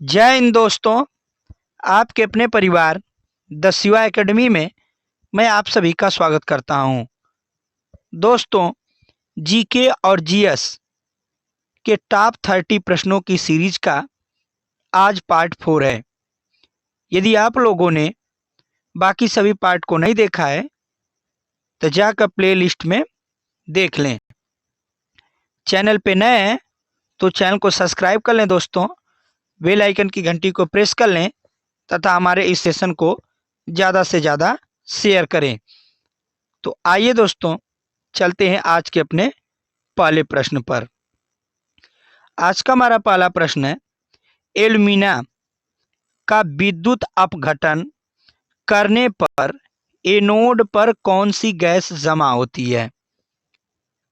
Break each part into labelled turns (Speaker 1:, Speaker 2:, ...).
Speaker 1: जय हिंद दोस्तों। आपके अपने परिवार द शिवा एकेडमी में मैं आप सभी का स्वागत करता हूं। दोस्तों, जीके और जीएस के टॉप 30 प्रश्नों की सीरीज का आज पार्ट 4 है। यदि आप लोगों ने बाकी सभी पार्ट को नहीं देखा है तो जाकर प्ले लिस्ट में देख लें। चैनल पे नए हैं तो चैनल को सब्सक्राइब कर लें दोस्तों, बेल आइकन की घंटी को प्रेस कर लें तथा हमारे इस सेशन को ज़्यादा से ज़्यादा शेयर करें। तो आइए दोस्तों, चलते हैं आज के अपने पहले प्रश्न पर। आज का हमारा पहला प्रश्न है, एल्यूमिना का विद्युत अपघटन करने पर एनोड पर कौन सी गैस जमा होती है?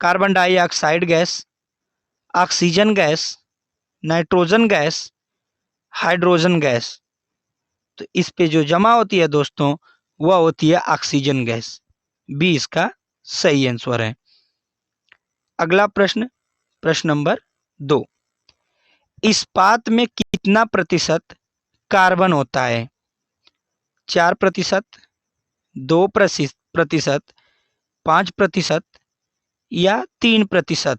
Speaker 1: Carbon dioxide gas, oxygen gas, nitrogen gas, hydrogen gas. तो इस पे जो जमा होती है दोस्तों वह होती है ऑक्सीजन गैस। बी इसका सही आंसर है। अगला प्रश्न, प्रश्न नंबर 2। इस्पात में कितना प्रतिशत कार्बन होता है? 4%, 2%, 5% या 3%?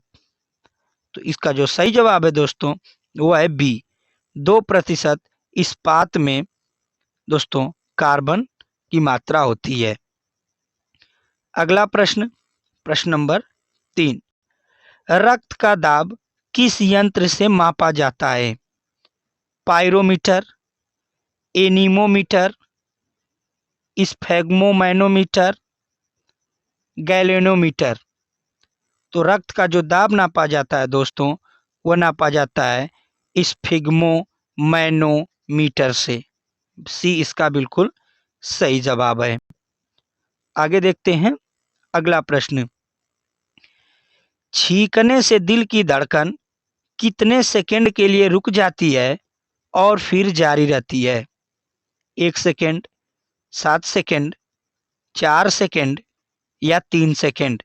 Speaker 1: तो इसका जो सही जवाब है दोस्तों वो है बी, 2% इस्पात में दोस्तों कार्बन की मात्रा होती है। अगला प्रश्न, प्रश्न नंबर 3। रक्त का दाब किस यंत्र से मापा जाता है? Pyrometer, anemometer, sphygmomanometer, galvanometer. तो रक्त का जो दाब नापा जाता है दोस्तों वह नापा जाता है स्फिग्मोमैनोमीटर से। सी इसका बिल्कुल सही जवाब है। आगे देखते हैं अगला प्रश्न। छींकने से दिल की धड़कन कितने सेकंड के लिए रुक जाती है और फिर जारी रहती है? 1 सेकंड, 7 सेकंड, 4 सेकंड या 3 सेकंड?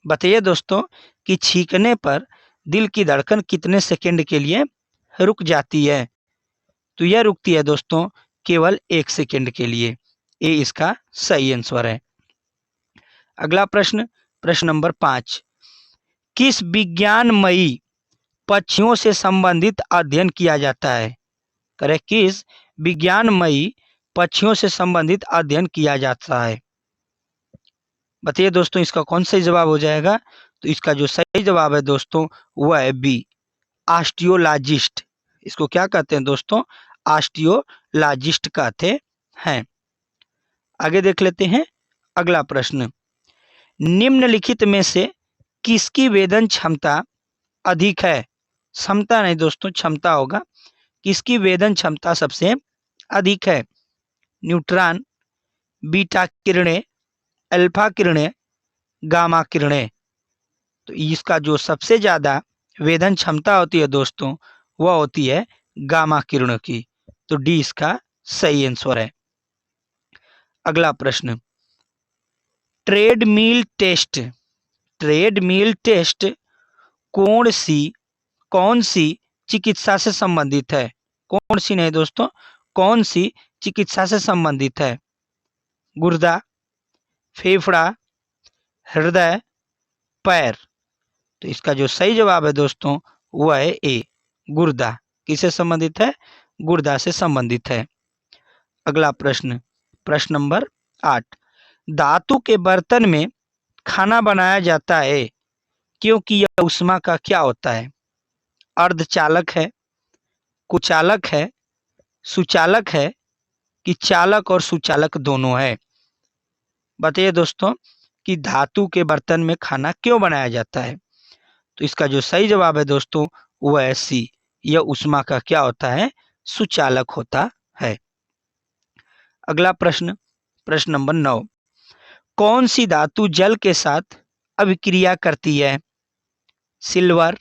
Speaker 1: बताइए दोस्तों कि छींकने पर दिल की धड़कन कितने सेकंड के लिए रुक जाती है? तो यह रुकती है दोस्तों केवल 1 सेकंड के लिए। ये इसका सही आंसर है। अगला प्रश्न, प्रश्न नंबर 5। किस विज्ञानमयी पक्षियों से संबंधित अध्ययन किया जाता है? करें, किस विज्ञानमयी पक्षियों से संबंधित अध्ययन किया जाता है? बताइए दोस्तों इसका कौन सा जवाब हो जाएगा? तो इसका जो सही जवाब है दोस्तों वह है बी, ऑस्टियोलॉजिस्ट। इसको क्या कहते हैं दोस्तों? ऑस्टियोलॉजिस्ट कहते हैं। आगे देख लेते हैं अगला प्रश्न। निम्नलिखित में से किसकी वेदन क्षमता अधिक है? क्षमता नहीं दोस्तों, क्षमता होगा। किसकी वेदन क्षमता सबसे अधिक है? न्यूट्रॉन, बीटा किरणें, अल्फा किरणें, गामा किरणें। तो इसका जो सबसे ज्यादा वेदन क्षमता होती है दोस्तों वह होती है गामा किरणों की। तो डी इसका सही आंसर है। अगला प्रश्न। ट्रेडमिल टेस्ट, ट्रेडमिल टेस्ट कौन सी चिकित्सा से संबंधित है? कौन सी नहीं दोस्तों, कौन सी चिकित्सा से संबंधित है? गुर्दा, फेफड़ा, हृदय, पैर। तो इसका जो सही जवाब है दोस्तों वह है ए, गुर्दा। किससे संबंधित है? गुर्दा से संबंधित है। अगला प्रश्न, प्रश्न नंबर 8। धातु के बर्तन में खाना बनाया जाता है क्योंकि यह ऊष्मा का क्या होता है? अर्धचालक है, कुचालक है, सुचालक है कि चालक और सुचालक दोनों है? बताइए दोस्तों कि धातु के बर्तन में खाना क्यों बनाया जाता है? तो इसका जो सही जवाब है दोस्तों वह है सी, यह ऊष्मा का क्या होता है? सुचालक होता है। अगला प्रश्न, प्रश्न नंबर 9। कौन सी धातु जल के साथ अभिक्रिया करती है? सिल्वर,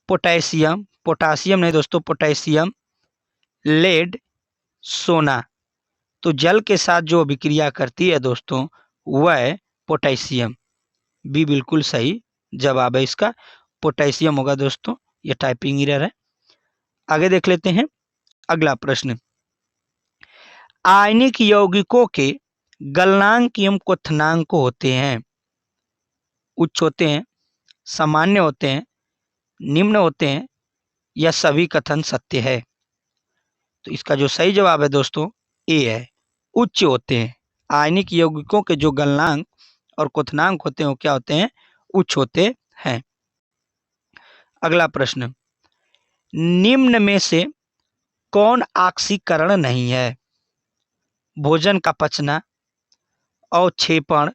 Speaker 1: पोटेशियम, पोटासियम नहीं दोस्तों, पोटेशियम, लेड, सोना। तो जल के साथ जो अभिक्रिया करती है दोस्तों वह है पोटेशियम। बी बिल्कुल सही जवाब है इसका, पोटेशियम होगा दोस्तों। ये टाइपिंग एरर है। आगे देख लेते हैं अगला प्रश्न, आयनिक यौगिकों के गलनांक एवं क्वथनांक होते हैं, उच्च होते हैं, सामान्य होते हैं, निम्न होते हैं, या सभी कथन सत्य है? तो इसका जो सही जवाब है दोस्तों ए है, उच्च होते हैं। आयनिक यौगिकों के जो गलनांक और क्वथनांक होते हैं वो क्या होते हैं? उच्च होते हैं। अगला प्रश्न, निम्न में से कौन ऑक्सीकरण नहीं है? भोजन का पचना, अवक्षेपण,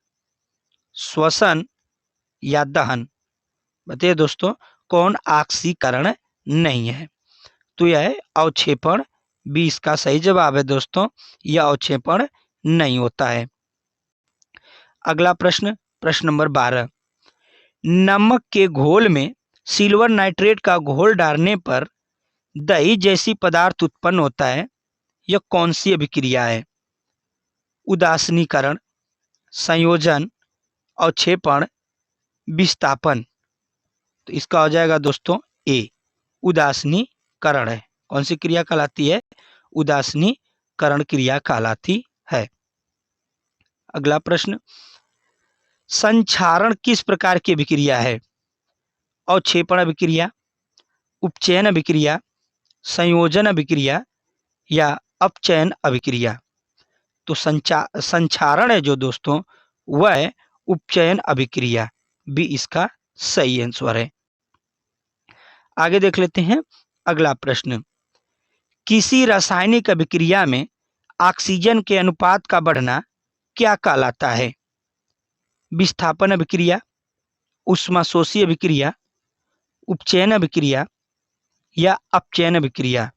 Speaker 1: श्वसन या दहन? बताइए दोस्तों, कौन ऑक्सीकरण नहीं है? तो यह है अवक्षेपण, बी इसका सही जवाब है दोस्तों, यह अवक्षेपण नहीं होता है। अगला प्रश्न, प्रश्न नंबर 12, नमक के घोल में सिल्वर नाइट्रेट का घोल डालने पर दही जैसी पदार्थ उत्पन्न होता है, यह कौन सी अभिक्रिया है? उदासीनीकरण, संयोजन, अवक्षेपण, विस्थापन? तो इसका हो जाएगा दोस्तों ए, उदासीनीकरण है। कौन सी क्रिया कहलाती है? उदासीनीकरण क्रिया कहलाती है। अगला प्रश्न, संक्षारण किस प्रकार की अभिक्रिया है? अवक्षेपण अभिक्रिया, उपचयन अभिक्रिया, संयोजन अभिक्रिया या अपचयन अभिक्रिया? तो संक्षारण है जो दोस्तों वह है उपचयन अभिक्रिया, भी इसका सही आंसर है। आगे देख लेते हैं अगला प्रश्न, किसी रासायनिक अभिक्रिया में ऑक्सीजन के अनुपात का बढ़ना क्या कहलाता है? विस्थापन अभिक्रिया, ऊष्माशोषी अभिक्रिया, उपचयन अभिक्रिया या अपचयन अभिक्रिया?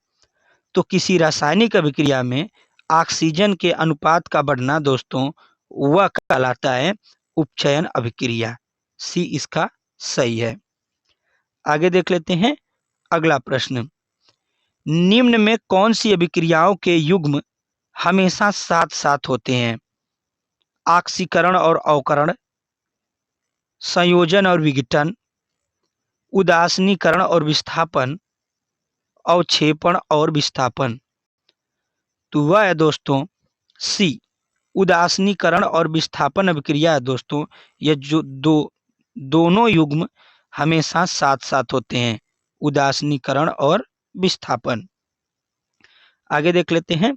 Speaker 1: तो किसी रासायनिक अभिक्रिया में ऑक्सीजन के अनुपात का बढ़ना दोस्तों वह कहलाता है उपचयन अभिक्रिया, सी इसका सही है। आगे देख लेते हैं अगला प्रश्न, निम्न में कौन सी अभिक्रियाओं के युग्म हमेशा साथ साथ होते हैं? ऑक्सीकरण और अवकरण, संयोजन और विघटन, उदासीनीकरण और विस्थापन, अवक्षेपण और विस्थापन? तो वह है दोस्तों सी, उदासीनीकरण और विस्थापन अभिक्रिया है दोस्तों, ये जो दोनों युग्म हमेशा साथ साथ होते हैं, उदासीनीकरण और विस्थापन। आगे देख लेते हैं,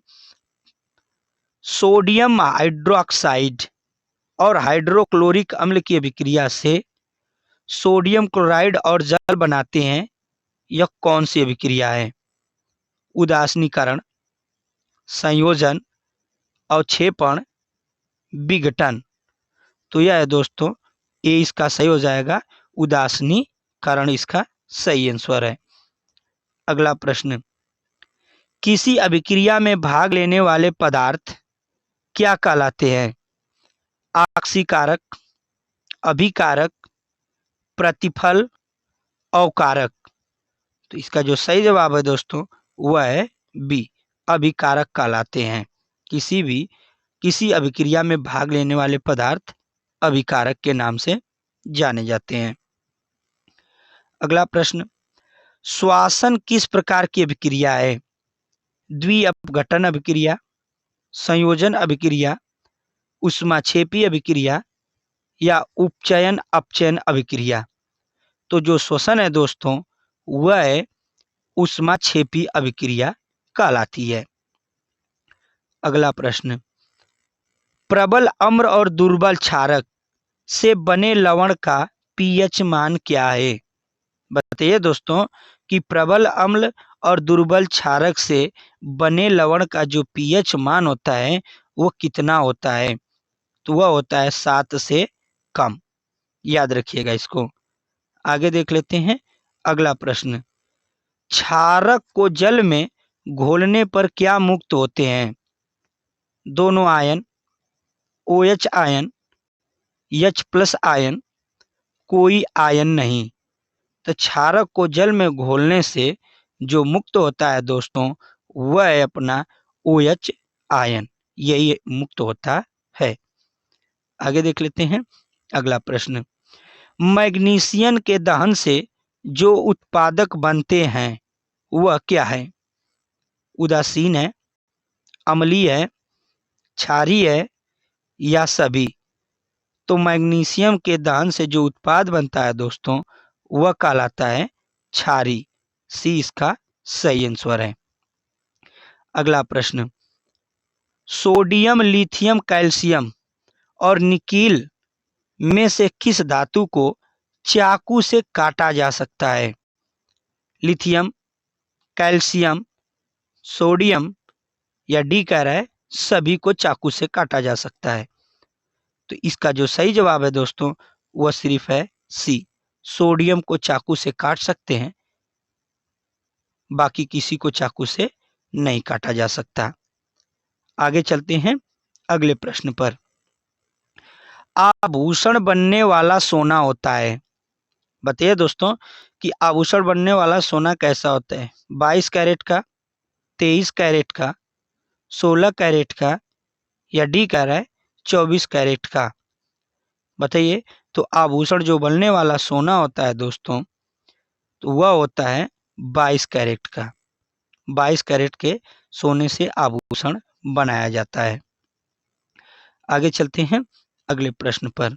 Speaker 1: सोडियम हाइड्रोक्साइड और हाइड्रोक्लोरिक अम्ल की अभिक्रिया से सोडियम क्लोराइड और जल बनाते हैं, यह कौन सी अभिक्रिया है? उदासीनीकरण, संयोजन, अवक्षेपण, विघटन? तो यह है दोस्तों ए इसका सही हो जाएगा, उदासीनीकरण इसका सही आंसर है। अगला प्रश्न, किसी अभिक्रिया में भाग लेने वाले पदार्थ क्या कहलाते हैं? ऑक्सीकारक, अभिकारक, प्रतिफल, अवकारक? तो इसका जो सही जवाब है दोस्तों वह है बी, अभिकारक कहलाते हैं। किसी अभिक्रिया में भाग लेने वाले पदार्थ अभिकारक के नाम से जाने जाते हैं। अगला प्रश्न, श्वसन किस प्रकार की अभिक्रिया है? द्विअपघटन अभिक्रिया, संयोजन अभिक्रिया, ऊष्माक्षेपी अभिक्रिया या उपचयन अपचयन अभिक्रिया? तो जो श्वसन है दोस्तों वह है ऊष्माक्षेपी अभिक्रिया कहलाती है। अगला प्रश्न, प्रबल अम्ल और दुर्बल क्षारक से बने लवण का पीएच मान क्या है? बताइए दोस्तों कि प्रबल अम्ल और दुर्बल क्षारक से बने लवण का जो पीएच मान होता है वो कितना होता है? तो वह होता है 7 से कम, याद रखिएगा इसको। आगे देख लेते हैं अगला प्रश्न, क्षारक को जल में घोलने पर क्या मुक्त होते हैं? दोनों ion, OH ion, H+ ion, कोई आयन नहीं? तो क्षारक को जल में घोलने से जो मुक्त होता है दोस्तों वह है अपना OH आयन, यही मुक्त होता है। आगे देख लेते हैं अगला प्रश्न, मैग्नीशियम के दहन से जो उत्पादक बनते हैं वह क्या है? उदासीन है, अम्लीय है, क्षारीय है या सभी? तो मैग्नीशियम के दहन से जो उत्पाद बनता है दोस्तों वह कहलाता है क्षारी। सी इसका सही आंसर है। अगला प्रश्न, सोडियम, लिथियम, कैल्शियम और निकिल में से किस धातु को चाकू से काटा जा सकता है? लिथियम, कैल्शियम, सोडियम या डी कह रहा है सभी को चाकू से काटा जा सकता है। तो इसका जो सही जवाब है दोस्तों वह सिर्फ है सी, सोडियम को चाकू से काट सकते हैं, बाकी किसी को चाकू से नहीं काटा जा सकता। आगे चलते हैं अगले प्रश्न पर। आभूषण बनने वाला सोना होता है, बताइए दोस्तों कि आभूषण बनने वाला सोना कैसा होता है? 22 कैरेट का, 23 कैरेट का, 16 कैरेट का या डी कह रहा है 24 कैरेट का? बताइए। तो आभूषण जो बनने वाला सोना होता है दोस्तों तो वह होता है 22 कैरेट का। 22 कैरेट के सोने से आभूषण बनाया जाता है। आगे चलते हैं अगले प्रश्न पर।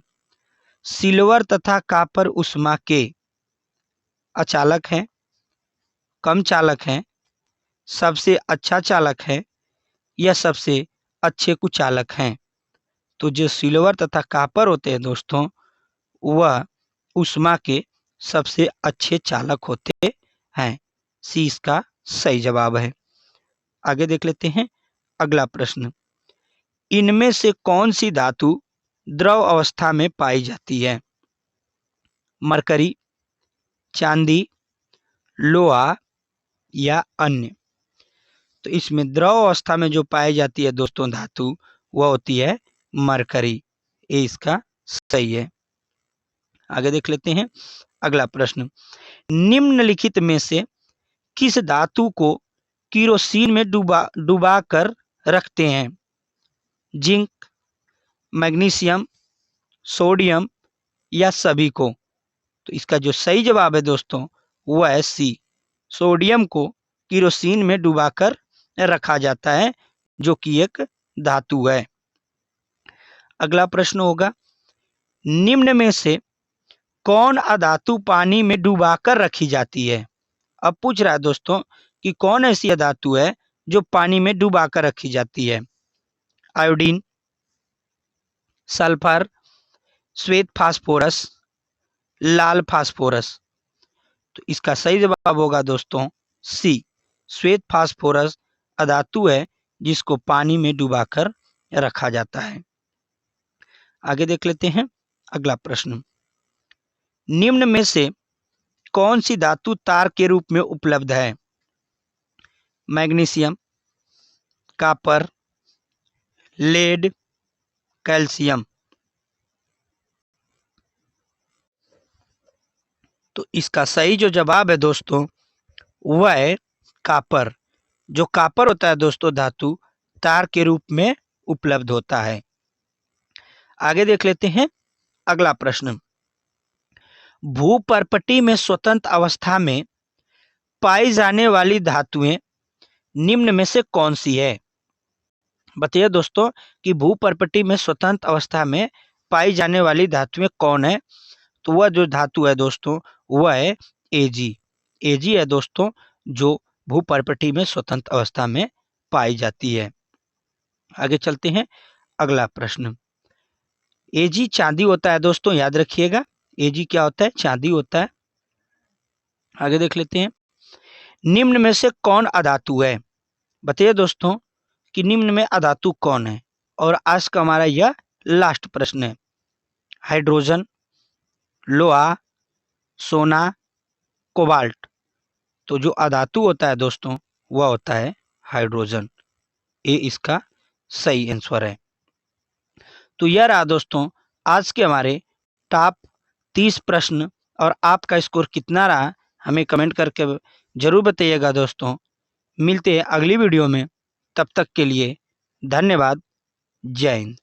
Speaker 1: सिल्वर तथा कॉपर उष्मा के अचालक हैं, कम चालक हैं, सबसे अच्छा चालक है या सबसे अच्छे कुचालक हैं? तो जो सिल्वर तथा कॉपर होते हैं दोस्तों वह उष्मा के सबसे अच्छे चालक होते हैं। सी इसका सही जवाब है। आगे देख लेते हैं अगला प्रश्न। इनमें से कौन सी धातु द्रव अवस्था में पाई जाती है? मरकरी, चांदी, लोहा या अन्य? तो इसमें द्रव अवस्था में जो पाई जाती है दोस्तों धातु वह होती है मरकरी। ये इसका सही है। आगे देख लेते हैं अगला प्रश्न। निम्नलिखित में से किस धातु को किरोसिन में डुबा कर रखते हैं? जिंक, मैग्नीशियम, सोडियम या सभी को? तो इसका जो सही जवाब है दोस्तों वह है सी, सोडियम को किरोसिन में डुबाकर रखा जाता है जो कि एक धातु है। अगला प्रश्न होगा, निम्न में से कौन अधातु पानी में डुबाकर रखी जाती है? अब पूछ रहा है दोस्तों कि कौन ऐसी अधातु है जो पानी में डुबाकर रखी जाती है? आयोडीन, सल्फर, श्वेत फास्फोरस, लाल फास्फोरस? तो इसका सही जवाब होगा दोस्तों सी, श्वेत फास्फोरस अधातु है जिसको पानी में डुबाकर रखा जाता है। आगे देख लेते हैं अगला प्रश्न। निम्न में से कौन सी धातु तार के रूप में उपलब्ध है? Magnesium, copper, lead, calcium? तो इसका सही जो जवाब है दोस्तों वह है कॉपर। जो कॉपर होता है दोस्तों धातु तार के रूप में उपलब्ध होता है। आगे देख लेते हैं अगला प्रश्न। भूपर्पटी में स्वतंत्र अवस्था में पाई जाने वाली धातुएं निम्न में से कौन सी है? बताइए दोस्तों कि भूपर्पटी में स्वतंत्र अवस्था में पाई जाने वाली धातुएं कौन है? तो वह जो धातु है दोस्तों वह है एजी। एजी है दोस्तों जो भूपर्पटी में स्वतंत्र अवस्था में पाई जाती है। आगे चलते हैं अगला प्रश्न। एजी चांदी होता है दोस्तों, याद रखिएगा एजी क्या होता है? चांदी होता है। आगे देख लेते हैं निम्न में से कौन अधातु है? बताइए दोस्तों कि निम्न में अधातु कौन है? और आज का हमारा यह लास्ट प्रश्न है। हाइड्रोजन, लोहा, सोना, कोबाल्ट? तो जो अधातु होता है दोस्तों वह होता है हाइड्रोजन। ये इसका सही आंसर है। तो यह रहा दोस्तों आज के हमारे टॉप 30 प्रश्न। और आपका स्कोर कितना रहा हमें कमेंट करके जरूर बताइएगा दोस्तों। मिलते हैं अगली वीडियो में, तब तक के लिए धन्यवाद। जय हिंद।